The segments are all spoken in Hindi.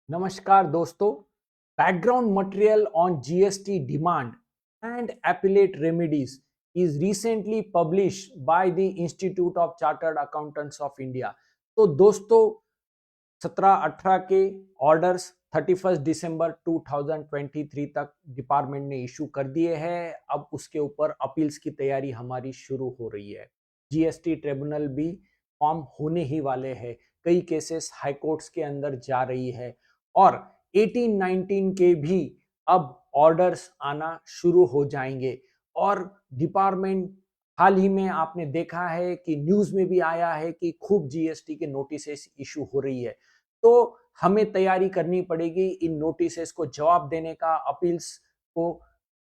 नमस्कार दोस्तों। Background material on GST demand and appellate remedies is recently published by the Institute of Chartered Accountants of India। तो दोस्तों 17-18 के ऑर्डर्स 31 दिसंबर 2023 तक डिपार्टमेंट ने इशू कर दिए हैं। अब उसके ऊपर अपील्स की तैयारी हमारी शुरू हो रही है। जीएसटी ट्रिब्यूनल भी फॉर्म होने ही वाले हैं। कई केसेस हाई कोर्ट्स के अंदर जा रही है और 18-19 के भी अब ऑर्डर्स आना शुरू हो जाएंगे। और डिपार्टमेंट हाल ही में आपने देखा है कि न्यूज में भी आया है कि खूब जीएसटी के नोटिसेस इशू हो रही है। तो हमें तैयारी करनी पड़ेगी इन नोटिसेस को जवाब देने का, अपील्स को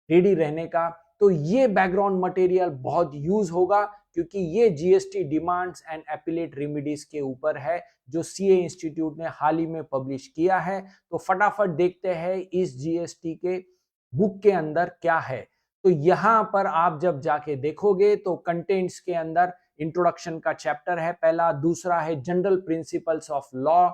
रेडी रहने का। तो ये बैकग्राउंड मटेरियल बहुत यूज होगा क्योंकि ये GST demands and appellate remedies के ऊपर है जो सीए इंस्टीट्यूट ने हाल ही में पब्लिश किया है। तो फटाफट देखते हैं इस जीएसटी के बुक के अंदर क्या है। तो यहां पर आप जब जाके देखोगे तो कंटेंट्स के अंदर इंट्रोडक्शन का चैप्टर है पहला, दूसरा है जनरल प्रिंसिपल्स ऑफ लॉ,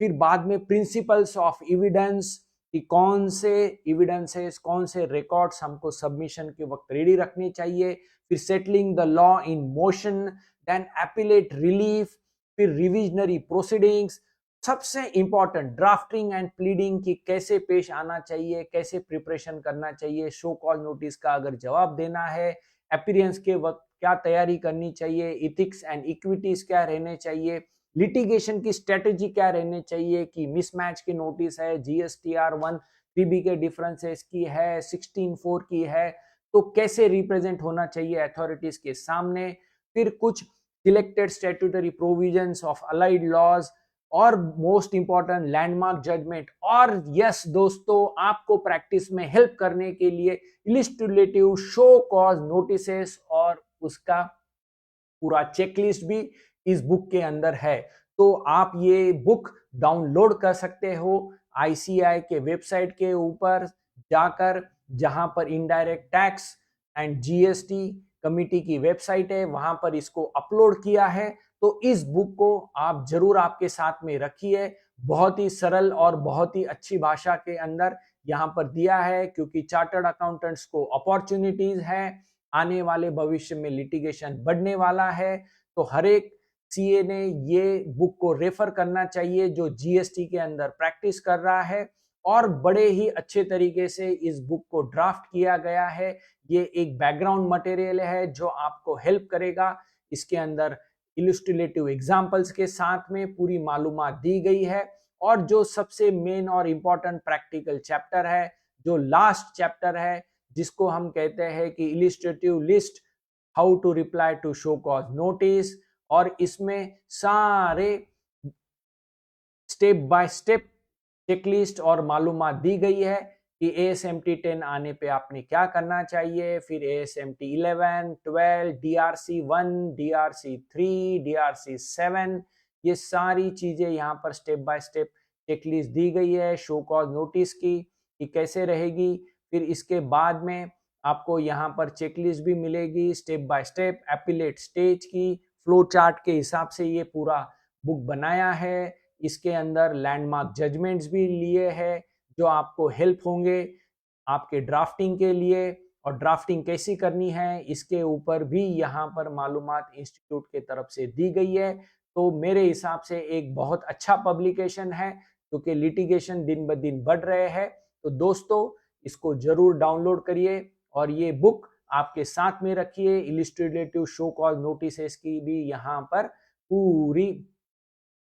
फिर बाद में प्रिंसिपल्स ऑफ एविडेंस कि कौन से एविडेंसेस, कौन से रिकॉर्ड्स हमको सबमिशन के वक्त रेडी रखने चाहिए, फिर settling the law in motion, then appellate relief, फिर रिविजनरी प्रोसीडिंग्स, सबसे इंपॉर्टेंट ड्राफ्टिंग एंड प्लीडिंग की कैसे पेश आना चाहिए, कैसे प्रिपरेशन करना चाहिए, शो कॉज नोटिस का अगर जवाब देना है, अपीयरेंस के वक्त क्या तैयारी करनी चाहिए, इथिक्स एंड इक्विटीज क्या रहने चाहिए, लिटिगेशन की स्ट्रेटेजी क्या रहने चाहिए कि मिसमैच की नोटिस है, जीएसटीआर 1 3B के डिफरेंसेस की है, 16(4) की है, तो कैसे रिप्रेजेंट होना चाहिए अथॉरिटीज के सामने, फिर कुछ selected statutory provisions of allied laws और मोस्ट इंपॉर्टेंट लैंडमार्क जजमेंट। और यस दोस्तों, आपको प्रैक्टिस में हेल्प करने के लिए इलिस्ट्रेटिव शो कॉज नोटिसेस और उसका पूरा चेकलिस्ट भी इस बुक के अंदर है। तो आप ये बुक डाउनलोड कर सकते हो आईसीआई के वेबसाइट के ऊपर जाकर, जहां पर indirect tax and GST committee की वेबसाइट है, वहां पर इसको अपलोड किया है। तो इस बुक को आप जरूर आपके साथ में रखिए। बहुत ही सरल और बहुत ही अच्छी भाषा के अंदर यहाँ पर दिया है क्योंकि चार्टर्ड अकाउंटेंट्स को अपॉर्चुनिटीज है, आने वाले भविष्य में लिटिगेशन बढ़ने वाला है। तो हर एक सीए ने ये बुक को रेफर करना चाहिए जो जीएसटी के अंदर प्रैक्टिस कर रहा है। और बड़े ही अच्छे तरीके से इस बुक को ड्राफ्ट किया गया है। ये एक बैकग्राउंड मटेरियल है जो आपको हेल्प करेगा। इसके अंदर इलस्ट्रेटिव एग्जांपल्स के साथ में पूरी मालूमात दी गई है। और जो सबसे मेन और इंपॉर्टेंट प्रैक्टिकल चैप्टर है, जो लास्ट चैप्टर है, जिसको हम कहते हैं कि illustrative list how to reply to show cause notice, और इसमें सारे स्टेप बाय स्टेप चेकलिस्ट और मालूमात दी गई है कि ASMT 10 आने पे आपने क्या करना चाहिए, फिर ASMT 11, 12, DRC 1, DRC 3, DRC 7, ये सारी चीजें यहाँ पर स्टेप बाय स्टेप चेकलिस्ट दी गई है शो कॉज नोटिस की कि कैसे रहेगी। फिर इसके बाद में आपको यहाँ पर चेकलिस्ट भी मिलेगी step by step appellate stage की, फ्लो चार्ट के हिसाब से ये पूरा बुक बनाया है। इसके अंदर लैंडमार्क जजमेंट्स भी लिए हैं जो आपको हेल्प होंगे आपके ड्राफ्टिंग के लिए, और ड्राफ्टिंग कैसी करनी है इसके ऊपर भी यहाँ पर मालूमात इंस्टीट्यूट के तरफ से दी गई है। तो मेरे हिसाब से एक बहुत अच्छा पब्लिकेशन है क्योंकि लिटिगेशन दिन ब दिन बढ़ रहे हैं। तो दोस्तों, इसको जरूर डाउनलोड करिए और ये बुक आपके साथ में रखिए। इलिस्ट्रेटिव शो कॉज नोटिसेस की भी यहाँ पर पूरी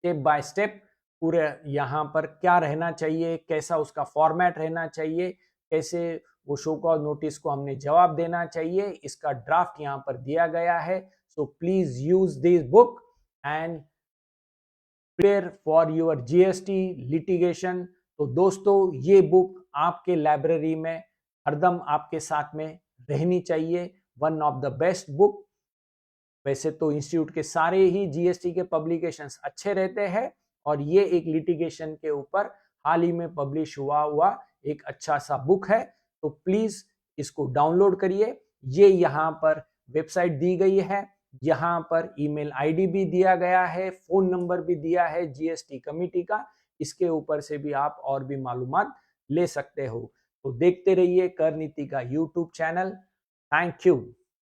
स्टेप बाय स्टेप पूरे यहाँ पर क्या रहना चाहिए, कैसा उसका फॉर्मेट रहना चाहिए, कैसे वो शो कॉज नोटिस को हमने जवाब देना चाहिए, इसका ड्राफ्ट यहाँ पर दिया गया है। So please use this book and prepare for your GST litigation. तो दोस्तों, ये बुक आपके लाइब्रेरी में हरदम आपके साथ में रहनी चाहिए। One of the best book. वैसे तो इंस्टीट्यूट के सारे ही जीएसटी के पब्लिकेशंस अच्छे रहते हैं और ये एक लिटिगेशन के ऊपर हाल ही में पब्लिश हुआ एक अच्छा सा बुक है। तो प्लीज इसको डाउनलोड करिए। ये यहाँ पर वेबसाइट दी गई है, यहाँ पर ईमेल आईडी भी दिया गया है, फोन नंबर भी दिया है जीएसटी कमिटी का। इसके ऊपर से भी आप और भी मालूमात ले सकते हो। तो देखते रहिए कर नीति का यूट्यूब चैनल। Thank you.